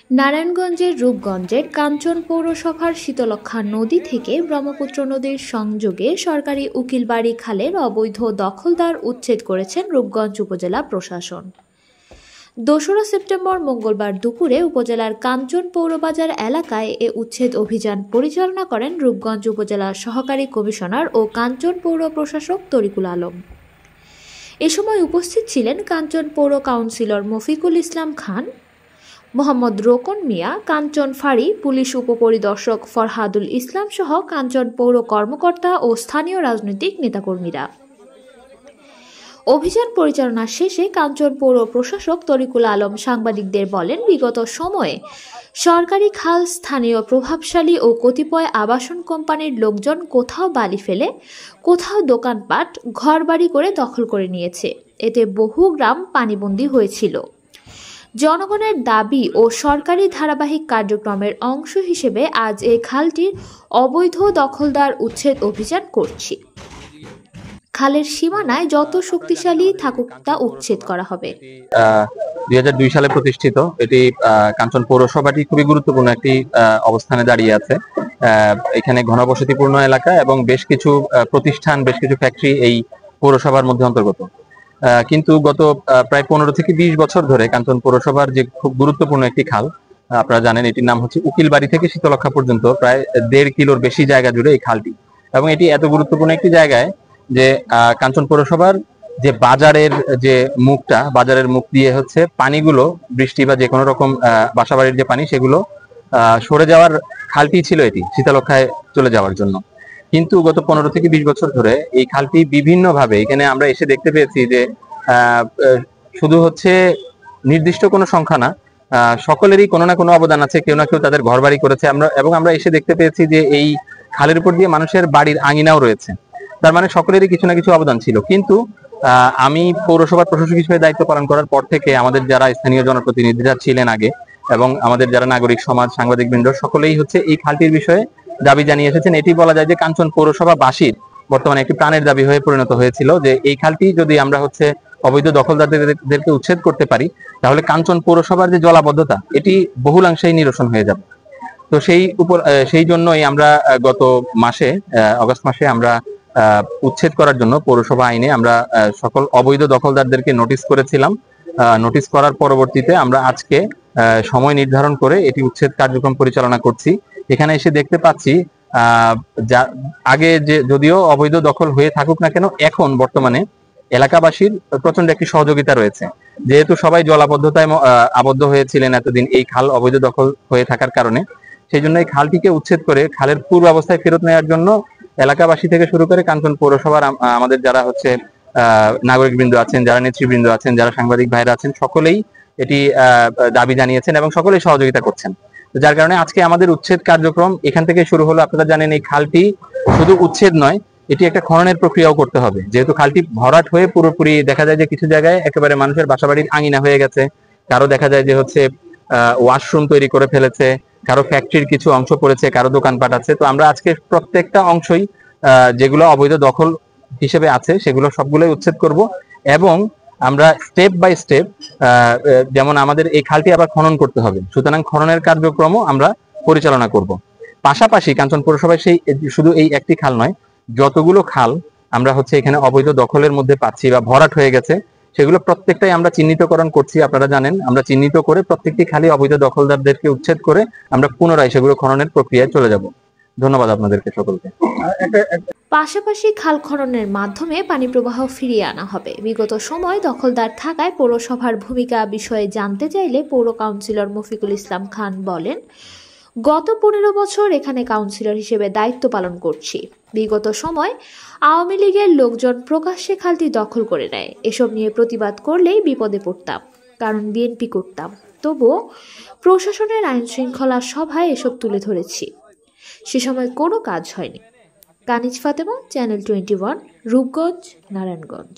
নারায়ণগঞ্জের রূপগঞ্জের কাঞ্চন পৌরসভার শীতলক্ষ্যা নদী থেকে ব্রহ্মপুত্র নদীর সংযোগে সরকারি উকিলবাড়ি খালের অবৈধ দখলদার উচ্ছেদ করেছেন রূপগঞ্জ উপজেলা প্রশাসন। ২রা সেপ্টেম্বর মঙ্গলবার দুপুরে উপজেলার কাঞ্চন পৌরবাজার এলাকায় এ উচ্ছেদ অভিযান পরিচালনা করেন রূপগঞ্জ উপজেলার সহকারী কমিশনার ও কাঞ্চন পৌর প্রশাসক তরিকুল আলম। এ সময় উপস্থিত ছিলেন কাঞ্চন পৌর কাউন্সিলর মফিকুল ইসলাম খান, মোহাম্মদ রোকন মিয়া, কাঞ্চন ফাঁড়ি পুলিশ উপপরিদর্শক ফরহাদুল ইসলাম সহ কাঞ্চন পৌর কর্মকর্তা ও স্থানীয় রাজনৈতিক নেতাকর্মীরা। অভিযান পরিচালনা শেষে কাঞ্চন পৌর প্রশাসক তরিকুল আলম সাংবাদিকদের বলেন, বিগত সময়ে সরকারি খাল স্থানীয় প্রভাবশালী ও কতিপয় আবাসন কোম্পানির লোকজন কোথাও বালি ফেলে, কোথাও দোকানপাট ঘরবাড়ি করে দখল করে নিয়েছে। এতে বহু গ্রাম পানিবন্দী হয়েছিল। জনগণের দাবি ও সরকারি ধারাবাহিক কার্যক্রমের অংশ হিসেবে আজ এই খালটির অবৈধ দখলদার উচ্ছেদ অভিযান করছি। খালের সীমানায় যত শক্তিশালী থাকুক তা উচ্ছেদ করা হবে। 2002 সালে প্রতিষ্ঠিত এটি কাঞ্চন পৌরসভাটি খুবই গুরুত্বপূর্ণ একটি অবস্থানে দাঁড়িয়ে আছে। এখানে ঘনবসতিপূর্ণ এলাকা এবং বেশ কিছু প্রতিষ্ঠান, বেশ কিছু ফ্যাক্টরি এই পৌরসভার মধ্যে অন্তর্গত। কিন্তু গত প্রায় 15 থেকে 20 বছর ধরে কাঞ্চন পৌরসভার যে খুব গুরুত্বপূর্ণ একটি খাল, আপনারা জানেন এটির নাম হচ্ছে উকিলবাড়ি থেকে শীতলক্ষ্যা পর্যন্ত প্রায় 1.5 কিলোর বেশি জায়গা জুড়ে এই খালটি, এবং এটি এত গুরুত্বপূর্ণ একটি জায়গায় যে কাঞ্চন পৌরসভার যে বাজারের যে মুখটা, বাজারের মুখ দিয়ে হচ্ছে পানিগুলো, বৃষ্টি বা যে কোনো রকম বাসাবাড়ির যে পানি সেগুলো সরে যাওয়ার খালটি ছিল এটি শীতলক্ষ্যায় চলে যাওয়ার জন্য। কিন্তু গত 15 থেকে 20 বছর ধরে এই খালটি বিভিন্নভাবে এখানে আমরা এসে দেখতে পেয়েছি যে শুধু হচ্ছে নির্দিষ্ট কোনো সংখ্যা না, সকলেরই কোনো না কোনো অবদান আছে, কেউ না কেউ তাদের ঘর বাড়ি করেছে। আমরা এসে দেখতে পেয়েছি যে এই খালের উপর দিয়ে মানুষের বাড়ির আঙিনাও রয়েছে, তার মানে সকলেরই কিছু না কিছু অবদান ছিল। কিন্তু আমি পৌরসভার প্রশাসক হিসেবে দায়িত্ব পালন করার পর থেকে আমাদের যারা স্থানীয় জনপ্রতিনিধিরা ছিলেন আগে এবং আমাদের যারা নাগরিক সমাজ, সাংবাদিকবৃন্দ, সকলেই হচ্ছে এই খালটির বিষয়ে দাবি জানিয়ে এসেছেন। এটি বলা যায় যে কাঞ্চন পৌরসভাবাসীর বর্তমানে একটি প্রাণের দাবি হয়ে পরিণত হয়েছিল যে এই খালটি যদি আমরা হচ্ছে অবৈধ দখলদারদেরকে উচ্ছেদ করতে পারি, তাহলে কাঞ্চন পৌরসভার যে জলাবদ্ধতা এটি বহুলাংশেই নিরসন হয়ে যাবে। তো সেই জন্যই আমরা গত মাসে, অগস্ট মাসে আমরা উচ্ছেদ করার জন্য পৌরসভা আইনে আমরা সকল অবৈধ দখলদারদেরকে নোটিশ করেছিলাম। নোটিশ করার পরবর্তীতে আমরা আজকে সময় নির্ধারণ করে এটি উচ্ছেদ কার্যক্রম পরিচালনা করছি। এখানে এসে দেখতে পাচ্ছি আগে যে যদিও অবৈধ দখল হয়ে থাকুক না কেন, এখন বর্তমানে এলাকাবাসীর প্রচন্ড একটি সহযোগিতা রয়েছে। যেহেতু সবাই জলাবদ্ধতায় আবদ্ধ হয়েছিলেন এতদিন এই খাল অবৈধ দখল হয়ে থাকার কারণে, সেই জন্য এই খালটিকে উচ্ছেদ করে খালের পূর্বাবস্থায় ফেরত নেওয়ার জন্য এলাকাবাসী থেকে শুরু করে কাঞ্চন পৌরসভার আমাদের যারা হচ্ছে নাগরিকবৃন্দ আছেন, যারা নেতৃবৃন্দ আছেন, যারা সাংবাদিক ভাইরা আছেন, সকলেই এটি দাবি জানিয়েছেন এবং সকলেই সহযোগিতা করছেন। যার কারণে আজকে আমাদের উচ্ছেদ কার্যক্রম এখান থেকে শুরু হলো। আপনারা জানেন এই খালটি শুধু উচ্ছেদ নয়, এটি একটা খননের প্রক্রিয়াও করতে হবে। যেহেতু খালটি ভরাট হয়ে পুরোপুরি দেখা যায় যে কিছু জায়গায় একেবারে মানুষের বাসাবাড়ির আঙিনা হয়ে গেছে, কারো দেখা যায় যে হচ্ছে ওয়াশরুম তৈরি করে ফেলেছে, কারো ফ্যাক্টরির কিছু অংশ পড়েছে, কারো দোকানপাট আছে। তো আমরা আজকে প্রত্যেকটা অংশই যেগুলো অবৈধ দখল হিসেবে আছে সেগুলো সবগুলোই উচ্ছেদ করব, এবং আমরা স্টেপ বাই স্টেপ, যেমন আমাদের এই খালটি আবার খনন করতে হবে, সুতরাং খননের কার্যক্রমও আমরা পরিচালনা করব। পাশাপাশি কাঞ্চন পৌরসভায় সেই শুধু এই একটি খাল নয়, যতগুলো খাল আমরা হচ্ছে এখানে অবৈধ দখলের মধ্যে পাচ্ছি বা ভরাট হয়ে গেছে, সেগুলো প্রত্যেকটাই আমরা চিহ্নিতকরণ করছি। আপনারা জানেন আমরা চিহ্নিত করে প্রত্যেকটি খালি অবৈধ দখলদারদেরকে উচ্ছেদ করে আমরা পুনরায় সেগুলো খননের প্রক্রিয়ায় চলে যাব। ধন্যবাদ আপনাদেরকে সকলকে। পাশাপাশি খাল খননের মাধ্যমে পানি প্রবাহ ফিরিয়ে আনা হবে। বিগত সময় দখলদার থাকায় পৌরসভার ভূমিকা বিষয়ে জানতে চাইলে পৌর কাউন্সিলর মফিকুল ইসলাম খান বলেন, গত 15 বছর এখানে কাউন্সিলর হিসেবে দায়িত্ব পালন করছি। বিগত সময় আওয়ামী লীগের লোকজন প্রকাশ্যে খালটি দখল করে নেয়। এসব নিয়ে প্রতিবাদ করলেই বিপদে পড়তাম, কারণ বিএনপি করতাম। তবুও প্রশাসনের আইন শৃঙ্খলা সভায় এসব তুলে ধরেছি, সে সময় কোনো কাজ হয়নি। কানিজ ফাতেমা, চ্যানেল 21, রূপগঞ্জ, নারায়ণগঞ্জ।